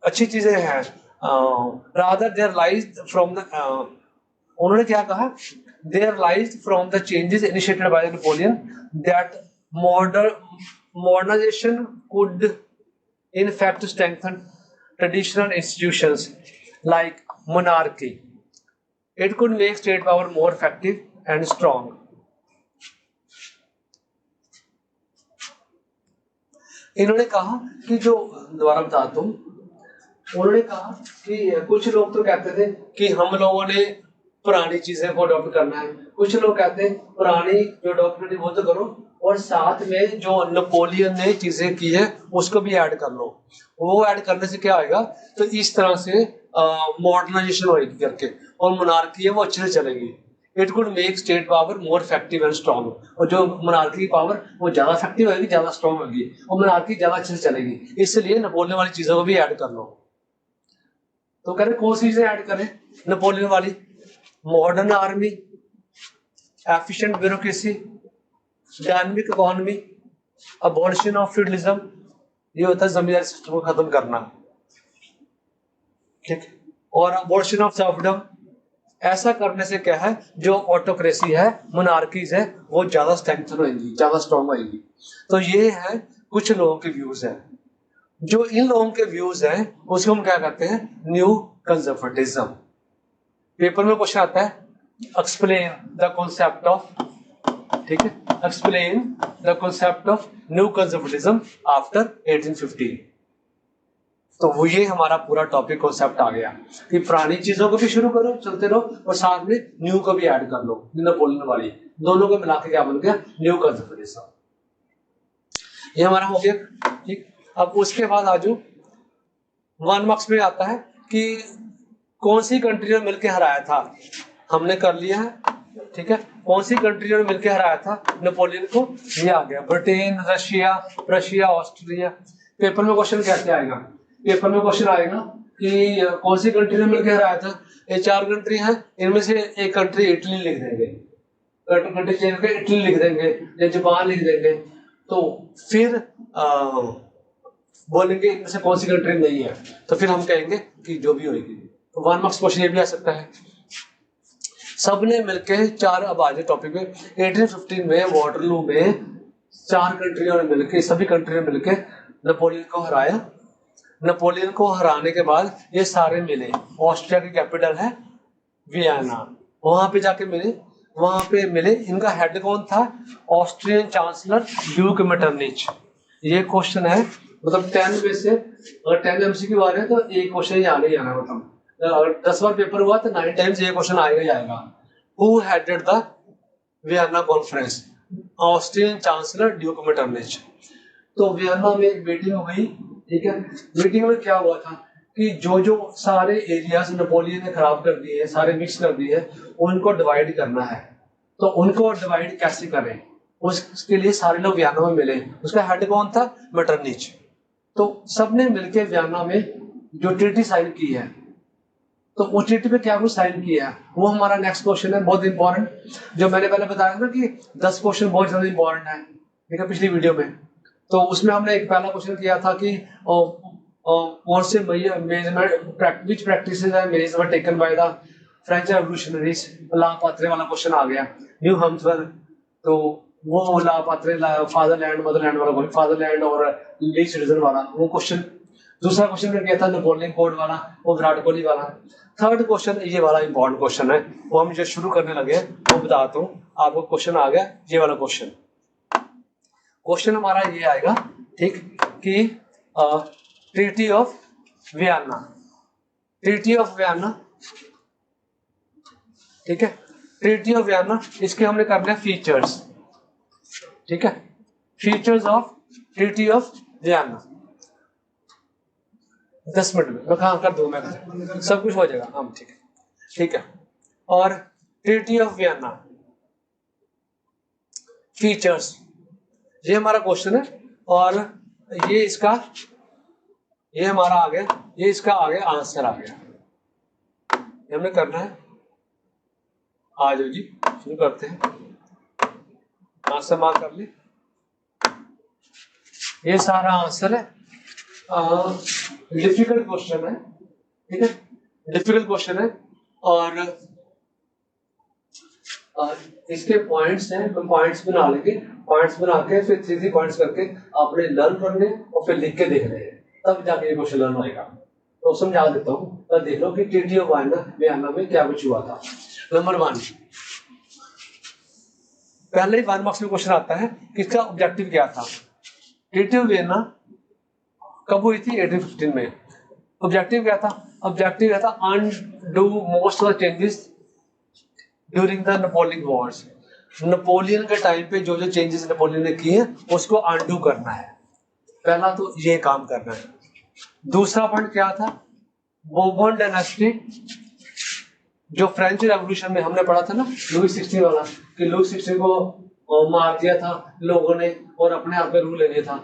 अच्छी चीजें हैं, rather there lies from the, उन्होंने क्या कहा? There lies from the changes initiated by Napoleon that modernisation could in fact strengthen traditional institutions like monarchy. It could make state power more effective and strong. इन्होंने कहा कि जो, दोबारा बताता हूँ, उन्होंने कहा कि कुछ लोग तो कहते थे कि हम लोगों ने पुरानी चीजें को अडॉप्ट करना है, कुछ लोग कहते हैं पुरानी जो अडॉप्ट वो तो करो और साथ में जो नेपोलियन ने चीजें की है उसको भी ऐड कर लो। वो ऐड करने से क्या आएगा, तो इस तरह से मॉडर्नाइजेशन होगी करके, और मोनार्की है वो अच्छे से चलेगी। It could make state power more effective and strong, और जो मोनार्की की पावर वो ज्यादा इफेक्टिव होगी, ज्यादा स्ट्रॉन्ग होगी, और मोनार्की ज्यादा अच्छे से चलेगी। इसलिए नेपोलियन वाली चीजों को भी ऐड कर लो। तो कह रहे कौन सी चीजें ऐड करें नेपोलियन वाली? Modern army, efficient bureaucracy, dynamic economy, abolition of feudalism, ये होता है जमींदारी सिस्टम को खत्म करना, ठीक, और अबॉलिशन ऑफ सर्फडम। ऐसा करने से क्या है, जो ऑटोक्रेसी है, मोनार्कीज है, वो ज्यादा स्ट्रेंथन होगी, ज्यादा स्ट्रॉन्ग होगी। तो ये है कुछ लोगों के व्यूज है। जो इन लोगों के व्यूज हैं उसको हम क्या कहते हैं, न्यू कंजर्वेटिज्म। पेपर में क्वेश्चन आता है, एक्सप्लेन द कॉन्सेप्ट ऑफ, ठीक है, explain the concept of new conservatism after 1850। तो वो ये हमारा पूरा टॉपिक कॉन्सेप्ट आ गया कि पुरानी चीजों को भी शुरू करो, चलते रहो, और साथ में न्यू को भी ऐड कर लो, नेपोलियन वाली, दोनों को मिला के क्या बन गया, न्यू कंजर्वेटिज्म। ये हमारा हो गया, ठीक। अब उसके बाद आजू 1 मार्क्स में आता है कि कौन सी कंट्री ने मिलकर हराया था, हमने कर लिया है, ठीक है। कौन सी कंट्री ने मिलकर हराया था नेपोलियन को, ये आ गया, ब्रिटेन, रशिया, ऑस्ट्रिया। पेपर में क्वेश्चन कैसे आएगा, पेपर में क्वेश्चन आएगा कि कौन सी कंट्री ने मिलकर हराया था। ये 4 कंट्री हैं, इनमें से एक कंट्री इटली लिख देंगे, कंट्री चेंज करके इटली लिख देंगे या जापान लिख देंगे। तो फिर बोलेंगे इनमें से कौन सी कंट्री नहीं है, तो फिर हम कहेंगे कि जो भी होगी। तो 1 मार्क्स क्वेश्चन ये भी आ सकता है। सबने मिलके 4, अब आ जाए टॉपिक पे, 1815 में वाटरलू में 4 कंट्रियों ने मिलके, सभी कंट्री ने मिलके नेपोलियन को हराया। नेपोलियन को हराने के बाद ये सारे मिले, ऑस्ट्रिया की कैपिटल है वियना, वहां पे जाके मिले, वहां पे मिले। इनका हेड कौन था, ऑस्ट्रियन चांसलर ड्यूक मेटरनिच। ये क्वेश्चन है, मतलब 10 में से अगर 10 एमसीक्यू आ रहे हैं तो एक क्वेश्चन ही आना ही आना, मतलब अगर 10 बार पेपर हुआ तो 9 टाइम्स ये क्वेश्चन आएगा ही आएगा। Who headed the Vienna conference, Austrian chancellor Duke Metternich. तो वियना में एक मीटिंग हुई, ठीक है। मीटिंग में क्या हुआ था कि जो जो सारे एरियाज नेपोलियन ने खराब कर दिए, सारे मिक्स कर दिए, उनको डिवाइड करना है। तो उनको डिवाइड कैसे करें, उसके लिए सारे लोग वियना में मिले। उसका हेड कौन था, मेटरनिच। तो सबने मिलकर वियना में जो ट्रीटी साइन की है, तो वो ट्रीटी पे क्या कुछ साइन किया है, वो हमारा नेक्स्ट क्वेश्चन है, बहुत इंपॉर्टेंट। जो मैंने पहले बताया था ना कि 10 क्वेश्चन बहुत ज्यादा इंपॉर्टेंट है, ठीक है, पिछली वीडियो में। तो उसमें हमने एक पहला क्वेश्चन किया था कि कौन से which practices are measured taken by the French revolutionaries, la patrie वाला क्वेश्चन आ गया। न्यू हैम्पशायर, तो वो लापात्रे, फादरलैंड मदरलैंड वाला, फादरलैंड और लीग सिटीजन वाला वो क्वेश्चन। दूसरा क्वेश्चन में किया था नेपोलियन कोड वाला, वो विराट कोहली वाला। थर्ड क्वेश्चन ये वाला इंपॉर्टेंट क्वेश्चन है, वो हम जो शुरू करने लगे वो बताता हूँ आपको। क्वेश्चन आ गया ये वाला क्वेश्चन, क्वेश्चन हमारा ये आएगा, ठीक, कि treaty of Vienna, treaty of Vienna, ठीक है, ट्रीटी ऑफ वियना, इसके हमने करने फीचर्स, ठीक है, features of treaty of Vienna. 10 minute में मैं कहाँ कर दूँ, मैं सब कुछ हो जाएगा, हम ठीक है, ठीक है। और ट्रीटी ऑफ वियना फीचर्स, ये हमारा क्वेश्चन है, और ये इसका, ये हमारा आ गया, ये इसका आ गया आंसर आ गया, ये हमने करना है। आ जाओ जी, शुरू करते हैं। आंसर मार्क कर ले, ये सारा आंसर है। डिफिकल्ट क्वेश्चन है, ठीक है, डिफिकल्ट क्वेश्चन है, और इसके पॉइंट्स हैं, तो पॉइंट्स बना लेंगे, पॉइंट्स बना के फिर 3 पॉइंट्स करके आपने लर्न करने और फिर लिख के देखने हैं, तब जाके ये क्वेश्चन लर्न होएगा। तो समझा देता हूँ, तो देख लो कि ट्रीटी ऑफ वियना में क्या कुछ हुआ था। नंबर 1, पहले ही 1 मार्क्स में क्वेश्चन आता है कि इसका ऑब्जेक्टिव क्या था। ट्रीटी ऑफ वियना कब हुई थी, 1815 में। ऑब्जेक्टिव क्या था, ऑब्जेक्टिव क्या था, undo most of the changes during the Napoleon Wars. Napoleon के टाइम पे जो जो चेंजेस नेपोलियन ने किए उसको अनडू करना है। पहला तो ये काम करना है। दूसरा पॉइंट क्या था, बोर्बन डायनेस्टी, जो फ्रेंच रेवोल्यूशन में हमने पढ़ा था ना लुई 16 वाला, कि लुई 16 को मार दिया था लोगों ने और अपने हाथ में रूल ले लिया था,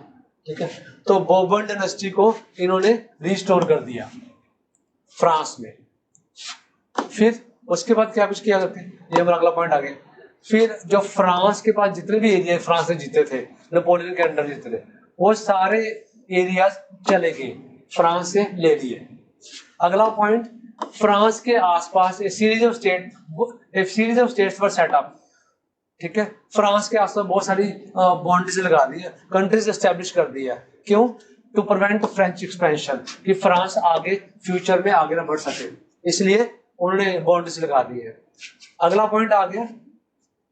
ठीक है। तो बोर्बन डायनेस्टी को इन्होंने रिस्टोर कर दिया फ्रांस में। फिर उसके बाद क्या कुछ किया करते, ये हमारा अगला पॉइंट आ गया। फिर जो फ्रांस के पास जितने भी एरिया फ्रांस ने जीते थे, नेपोलियन के अंडर जीते थे, वो सारे एरिया चले गए, फ्रांस से ले लिए। अगला पॉइंट, फ्रांस के आसपास a series of states were set up, ठीक है। फ्रांस के आसपास बहुत सारी बाउंड्रीज लगा दी है, कंट्रीज एस्टेब्लिश कर दी है। क्यों? टू प्रिवेंट फ्रेंच एक्सपेंशन, कि फ्रांस आगे फ्यूचर में आगे ना बढ़ सके, इसलिए उन्होंने बाउंड्रीज लगा दी है। अगला पॉइंट आ गया,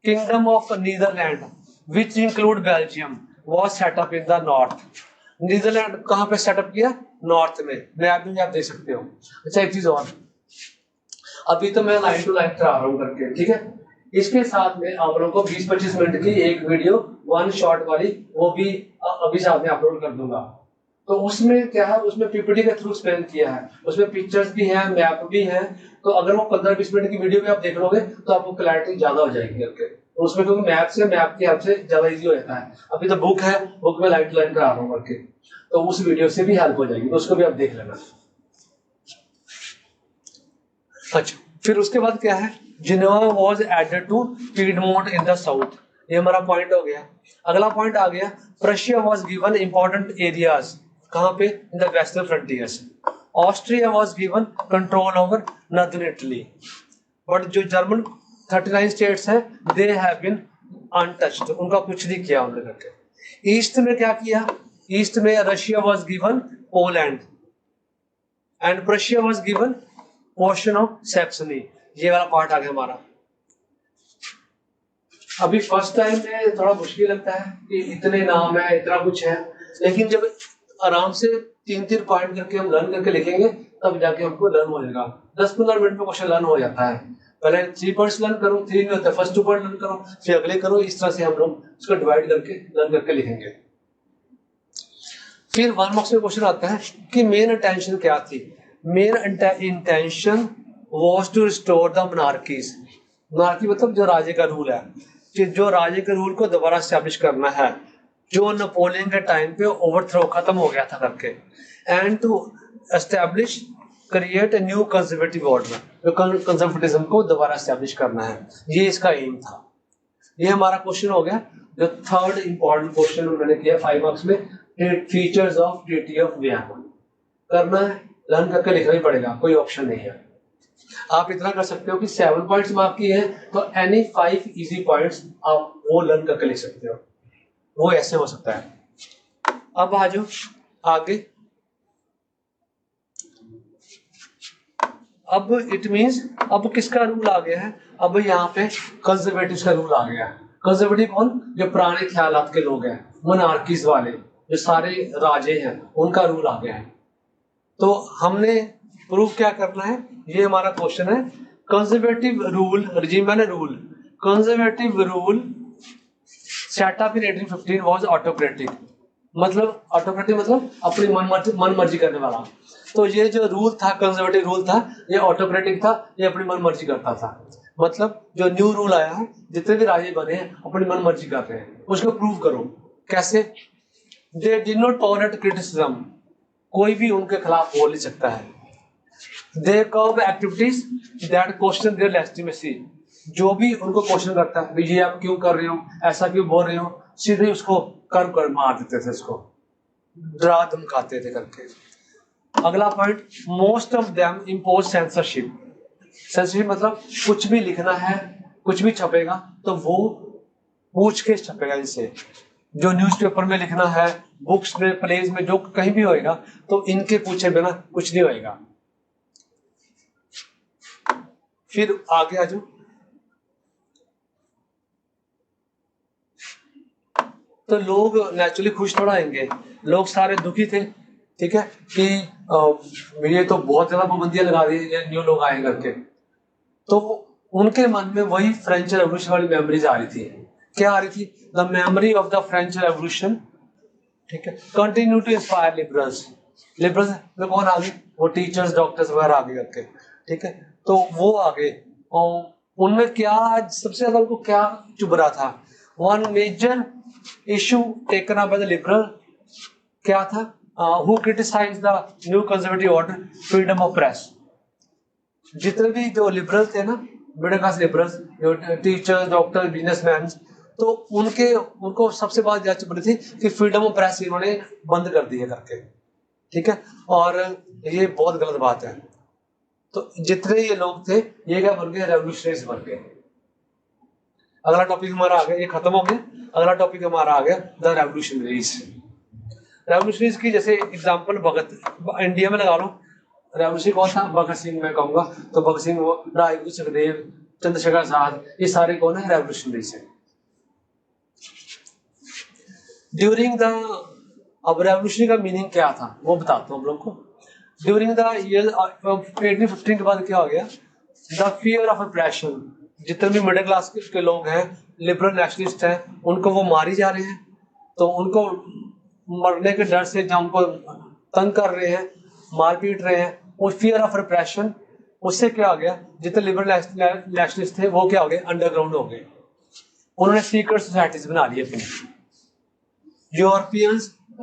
kingdom of Netherland which include Belgium was set up in the north. Netherland कहां पे सेटअप किया? नॉर्थ में, मैप में आप देख सकते हो। अच्छा एक चीज और, अभी तो मैं लाइन टू लाइन करा रहा हूं करके, ठीक है। इसके साथ में आप लोगों को 20-25 मिनट की एक वीडियो वन शॉट वाली, वो भी अभी साथ में अपलोड कर दूंगा। तो उसमें क्या है, उसमें पीपीटी के थ्रू एक्सप्लेन किया है, उसमें पिक्चर्स भी है, मैप भी है। तो अगर वो 15-20 मिनट की वीडियो भी आप देख लोगे तो आपको क्लैरिटी ज्यादा हो जाएगी करके। तो उसमें क्योंकि मैप के हेल्प से ज्यादा इजी हो जाता है। अभी तो बुक है, बुक में लाइन टू लाइन करा रहा हूँ करके, तो उस वीडियो से भी हेल्प हो जाएगी, तो उसको भी आप देख लेना। अच्छा, फिर उसके बाद क्या है, Geneva was added to Piedmont in the south, ये हमारा पॉइंट हो गया। अगला पॉइंट आ गया, Prussia was given important areas, कहां पे? In the western frontiers. Austria was given control over northern Italy, but जो जर्मन 39 स्टेट्स है दे हैव बीन अनटच्ड, उनका कुछ नहीं किया उन्होंने करके। ईस्ट में क्या किया? ईस्ट में Russia was given Poland and Prussia was given portion of Saxony, ये वाला पार्ट आ गया हमारा। अभी फर्स्ट टाइम में थोड़ा मुश्किल लगता है कि इतने नाम है, इतना कुछ है, लेकिन जब आराम से 3-3 पॉइंट करके हम लर्न करके लिखेंगे तब जाके हमको लर्न हो जाएगा। 10-15 मिनट में क्वेश्चन लर्न हो जाता है। पहले 3 पॉइंट्स लर्न करो, 3 में होता है, फर्स्ट 2 पॉइंट लर्न करो, फिर अगले करो, इस तरह से हम लोग इसको डिवाइड करके लर्न करके लिखेंगे। फिर 1 मार्क्स में क्वेश्चन आता है कि मेन इंटेंशन क्या थी। Main intention was to restore the monarchies. Monarchy मतलब जो राजे का रूल है, कि जो राजे के रूल को दोबारा एस्टैब्लिश करना है, जो नेपोलियन के टाइम पे ओवरथ्रो खत्म हो गया था करके, and to establish create a new conservative order, जो कंजर्वेटिज्म को दोबारा एस्टैब्लिश करना है, ये इसका एम था। ये हमारा क्वेश्चन हो गया। जो थर्ड इंपॉर्टेंट क्वेश्चन उन्होंने किया 5 मार्क्स में, features of treaty of Vienna, करना है, लर्न करके लिखना ही पड़ेगा, कोई ऑप्शन नहीं है। आप इतना कर सकते हो कि 7 पॉइंट्स मार्क किए हैं तो एनी 5 इजी पॉइंट्स आप वो लर्न करके लिख सकते हो, वो ऐसे हो सकता है। अब आ जाओ आगे। अब इट मींस अब किसका रूल आ गया है? अब यहाँ पे कंजर्वेटिव का रूल आ गया है। कंजर्वेटिव कौन? जो पुराने ख्यालात के लोग हैं, मोनार्कीज वाले, जो सारे राजे हैं, उनका रूल आ गया है। तो हमने प्रूफ क्या करना है, ये हमारा क्वेश्चन है। कंजर्वेटिव रूल रिजीम मैंने rule conservative rule setup in 1815 was autocratic, मतलब ऑटोक्रेटिक मतलब अपनी मन मर्जी करने वाला। तो ये जो रूल था, कंजर्वेटिव रूल था, ये ऑटोक्रेटिक था, ये अपनी मन मर्जी करता था। मतलब जो न्यू रूल आया है, जितने भी राजे बने हैं अपनी मन मर्जी कर रहे हैं, उसको प्रूव करो। कैसे? They did not tolerate criticism, कोई भी उनके खिलाफ बोल नहीं सकता है। They curb activities that question their legitimacy, जो भी उनको क्वेश्चन करता है, ये आप क्यों कर रहे हो, ऐसा क्यों बोल रहे हो, सीधे उसको कर्ब कर मार देते थे, उसको डरा धमकाते थे करके। अगला point, most of them impose censorship. Censorship मतलब कुछ भी लिखना है, कुछ भी छपेगा तो वो पूछ के छपेगा इनसे। जो न्यूज़पेपर में लिखना है, बुक्स में, प्लेज में, जो कहीं भी होएगा तो इनके पूछे बिना कुछ नहीं होएगा। फिर आगे आ जाओ। तो लोग नेचुरली खुश थोड़ा आएंगे, लोग सारे दुखी थे, ठीक है, कि ये तो बहुत ज्यादा पाबंदियां लगा दी, ये न्यू लोग आए करके। तो उनके मन में वही फ्रेंच रेवोल्यूशन वाली मेमोरीज आ रही थी। क्या आ रही थी? The memory of the French revolution, ठीक है, continue to inspire liberals. Liberals में कौन आ गए? वो टीचर्स, डॉक्टर्स वगैरह आगे करके, ठीक है, तो वो आगे। और उनमें क्या सबसे ज्यादा उनको क्या चुभ रहा था? One major issue taken up by the liberal क्या था? Who criticise the new conservative order, freedom of press. जितने भी जो लिबरल थे ना, मिडिल क्लास लिबरल्स, जो टीचर्स, डॉक्टर, बिजनेसमैन, तो उनको सबसे बात याद चुप रही थी कि फ्रीडम ऑफ प्रेस इन्होंने बंद कर दी है करके, ठीक है, और ये बहुत गलत बात है। तो जितने ये लोग थे ये क्या बन गए? रेवोल्यूशनरीज बन गए। अगला टॉपिक हमारा आ गया, ये खत्म हो गया। अगला टॉपिक हमारा आ गया द रेवोल्यूशनरीज। रेवोल्यूशनरीज की जैसे एग्जांपल भगत, इंडिया में लगा लो। रेवोल्यूशनरी कौन था? भगत सिंह मैं कहूंगा तो भगत सिंह, राजगुरु सुखदेव, चंद्रशेखर आजाद, ये सारे कौन है? रेवोल्यूशनरीज है। ड्यूरिंग द, अब रेवोल्यूशन का मीनिंग क्या था वो बताता हूँ हम लोग को। ड्यूरिंग द ईयर 1815 के बाद क्या हो गया? The fear of oppression. जितने भी मिडिल क्लास के लोग हैं, लिबरल नेशनलिस्ट हैं, उनको वो मारी जा रहे हैं। तो उनको मरने के डर से जब उनको तंग कर रहे हैं, मार पीट रहे हैं, वो फियर ऑफ रिप्रेशन, उससे क्या हो गया? जितने लिबरल नेशनलिस्ट थे वो क्या हो गए? अंडरग्राउंड हो गए। उन्होंने सीक्रेट सोसाइटीज बना ली अपनी। European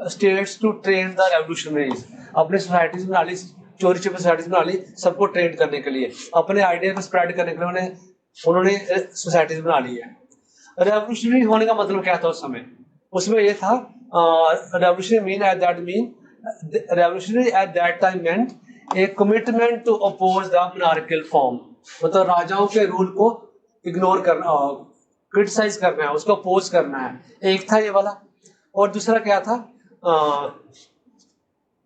states to train the revolutionaries, अपने सोसाइटीज बना ली, चोरी छिपे सोसाइटीज बना ली, सबको ट्रेन करने के लिए, अपने आइडिया को स्प्रेड करने के लिए उन्होंने सोसाइटीज बना ली है। रेवोल्यूशनरी होने का मतलब क्या था उस समय? उसमें ये था, revolutionary at that time meant a commitment to oppose the monarchial form, मतलब राजाओं के रूल को इग्नोर करना, क्रिटिसाइज करना है, उसको अपोज करना है। एक था ये वाला। और दूसरा क्या था?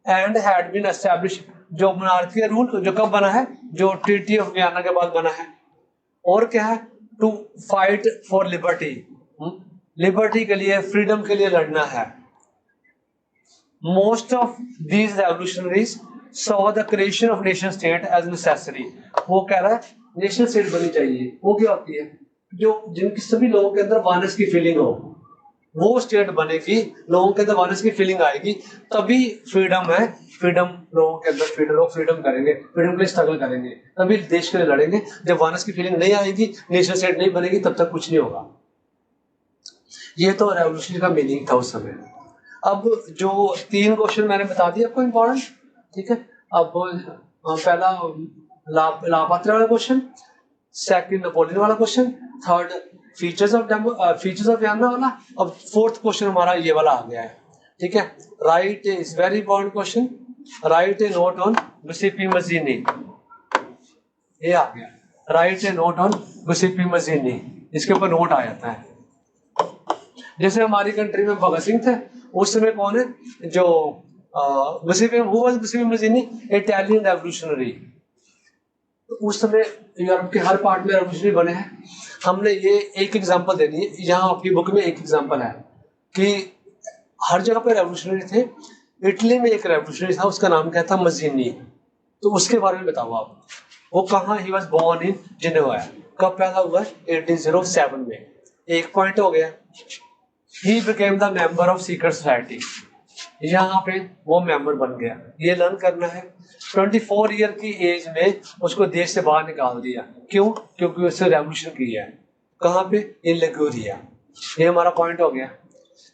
एंड हैड बीन एस्टैब्लिश, जो मोनार्कियल रूल जो कब बना है? जो ट्रीटी ऑफ वियना के बाद बना है। और क्या है? To fight for liberty, liberty के लिए, फ्रीडम के लिए लड़ना है। Most of these revolutionaries saw the creation of nation state as necessary. वो कह रहा है नेशन स्टेट बननी चाहिए। वो क्या होती है? जो जिनकी सभी लोगों के अंदर वायरस की फीलिंग हो, वो स्टेट बनेगी, लोगों के अंदर वायरस की फीलिंग आएगी, तभी फ्रीडम है। फ्रीडम लोगों के अंदर, फ्रीडम, लोग फ्रीडम करेंगे, फ्रीडम के लिए स्ट्रगल करेंगे, तभी देश के लिए लड़ेंगे। जब वायरस की फीलिंग नहीं आएगी, नेशन स्टेट नहीं बनेगी, तब तक कुछ नहीं होगा। ये तो रेवोल्यूशन का मीनिंग था उस समय। अब जो 3 क्वेश्चन मैंने बता दिए आपको इंपॉर्टेंट, ठीक है। अब पहला लापात्रा वाला क्वेश्चन, सेकंड नेपोलियन वाला question, third features of Vienna वाला, अब फोर्थ क्वेश्चन हमारा ये वाला आ गया है, ठीक है। Right is very important question, right a note on Giuseppe Mazzini, ये आ गया, write a note on Giuseppe Mazzini, इसके ऊपर नोट आ जाता है। जैसे हमारी कंट्री में भगत सिंह थे, उस समय कौन है? जो गिउसेप्पे मज़ीनी, इटालियन रेवोल्यूशनरी। उस समय यूरोप के हर पार्ट में रेवोल्यूशनरी बने हैं। हमने ये एक एग्जांपल देनी है, यहाँ आपकी बुक में एक एग्जांपल है कि हर जगह पे रेवोल्यूशनरी थे। इटली में एक रेवोल्यूशनरी था, उसका नाम क्या था? मज़ीनी। तो उसके बारे में बताओ आप, वो कहाँ? He was born in Geneva. कब पैदा हुआ? 1807 में। एक पॉइंट हो गया। He became the member of secret society, यहाँ पे वो मेंबर बन गया। ये लर्न करना है। 24 ईयर की एज में उसको देश से बाहर निकाल दिया। क्यों? क्योंकि उसने रेवोल्यूशन किया है। कहाँ पे? In Liguria. ये हमारा पॉइंट हो गया।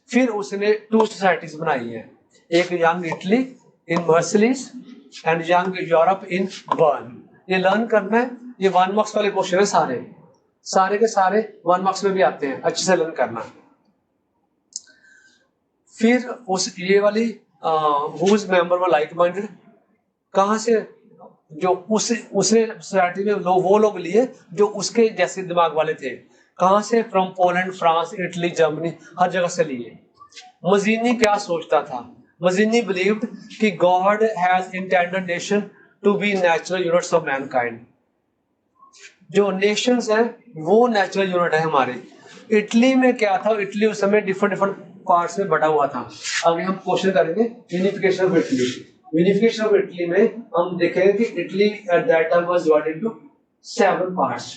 फिर उसने 2 सोसाइटीज बनाई है, एक young Italy in Versailles and young Europe in burn. ये लर्न करना है। ये 1 मार्क्स वाले क्वेश्चन है, सारे के सारे 1 मार्क्स में भी आते हैं, अच्छे से लर्न करना। फिर उस ये वाली हुज मेंबर में लाइक माइंडेड, कहाँ से? जो उसने सोसाइटी में वो लोग लिए जो उसके जैसे दिमाग वाले थे। कहाँ से? From Poland, France, Italy, Germany, हर जगह से लिए। मज़ीनी क्या सोचता था? मज़ीनी बिलीव्ड कि God has intended nation to be natural units of mankind. जो नेशंस हैं वो नेचुरल यूनिट है हमारे। इटली में क्या था? इटली उस समय डिफरेंट पार्ट्स में बटा हुआ था। अभी हम क्वेश्चन करेंगे unification of Italy. Unification of Italy में हम देखेंगे कि Italy eight that time was divided into 7 parts.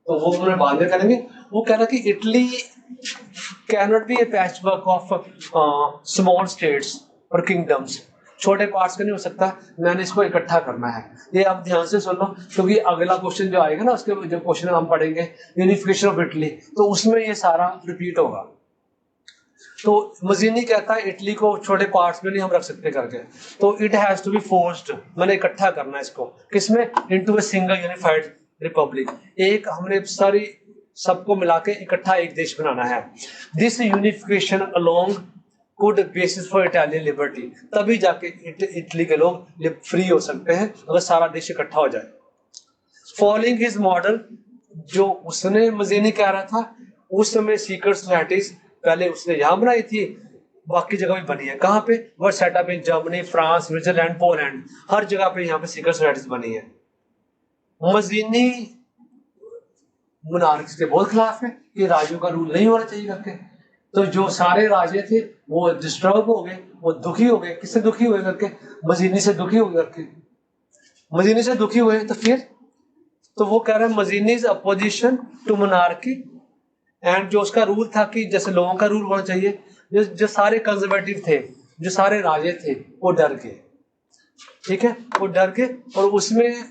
तो वो उन्होंने बाद में करेंगे। वो कह रहा कि Italy can not be A patchwork of small states और किंगडम्स, छोटे पार्ट्स का नहीं हो सकता, मैंने इसको इकट्ठा करना है। ये आप ध्यान से सुन लो, क्योंकि अगला क्वेश्चन जो आएगा ना, उसके जो क्वेश्चन हम पढ़ेंगे यूनिफिकेशन ऑफ इटली, तो उसमें ये सारा रिपीट होगा। तो मजीनी कहता है इटली को छोटे पार्ट्स में नहीं हम रख सकते करके, तो it has to be forced, मैंने इकट्ठा करना है इसको, किसमें, into a single unified republic, एक हमने सारी सबको मिला के इकट्ठा एक देश बनाना है। This unification along good basis for Italian liberty, तभी जाके इटली के लोग फ्री हो सकते हैं अगर सारा देश इकट्ठा हो जाए। फॉलोइंग हिज मॉडल, जो उसने मजीनी कह रहा था, उस समय सीक्रेट सोसाइटीज पहले उसने यहाँ बनाई थी, बाकी जगह भी बनी है। कहाँ पे, वो set up in Germany, France, Switzerland, Poland, हर जगह पे यहाँ पे सीक्रेट सोसाइटीज बनी है। मजीनी मोनार्क्स के बहुत खिलाफ है कि राजों का रूल नहीं होना चाहिए करके, तो जो सारे राजे थे वो डिस्टर्ब हो गए, वो दुखी हो गए। किससे दुखी हुए करके, मजीनी से दुखी हुए करके, मजीनी से दुखी हुए। तो फिर तो वो कह रहे हैं मजीनीज अपोजिशन टू मोनार्की, एंड जो उसका रूल था कि जैसे लोगों का रूल होना चाहिए, जो सारे कंजर्वेटिव थे, जो सारे राजे थे, वो डर गए, ठीक है, वो डर गए। और उसमें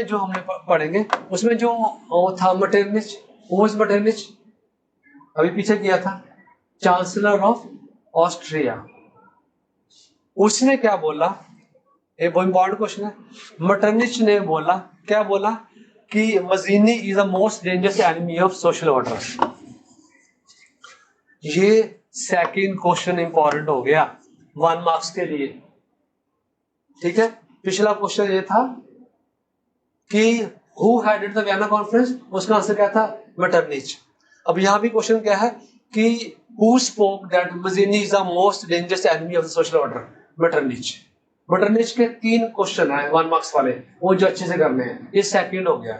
जो हमने पढ़ेंगे, उसमें जो वो था मटरनिच, अभी पीछे किया था, चांसलर ऑफ ऑस्ट्रिया, उसने क्या बोला, ये बहुत इंपॉर्टेंट क्वेश्चन है। मटरनिच ने बोला, क्या बोला, कि Mazzini is the most dangerous enemy of social order. ये सेकंड क्वेश्चन इंपॉर्टेंट हो गया 1 मार्क्स के लिए, ठीक है। पिछला क्वेश्चन ये था कि who headed the Vienna conference, उसका आंसर क्या था, मटरनिच। अब यहां भी क्वेश्चन क्या है कि who spoke that Mazzini is the most dangerous enemy of the social order, Metternich. Metternich के 3 क्वेश्चन है 1 मार्क्स वाले, वो जो अच्छे से करने हैं। ये सेकंड हो गया,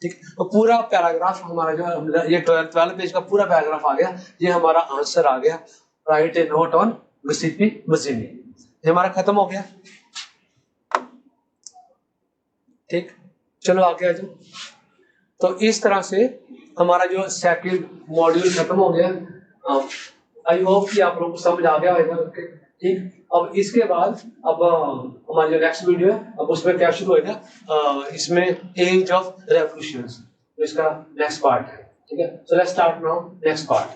ठीक। तो पूरा पैराग्राफ हमारा जो ये 12 पेज का पूरा पैराग्राफ आ गया, ये हमारा आंसर आ गया, write a note on Mississippi Mazzini, ये हमारा खत्म हो गया, ठीक। चलो आगे आ जाओ। तो इस तरह से हमारा जो सेकंड मॉड्यूल खत्म हो गया। आई होप कि आप लोगों को समझ आ गया होगा, ठीक। अब इसके बाद अब हमारी जो नेक्स्ट वीडियो है, अब उसमें क्या शुरू होगा, इसमें एज ऑफ रेवोल्यूशंस, तो इसका नेक्स्ट पार्ट है, ठीक है। So let's start now next part.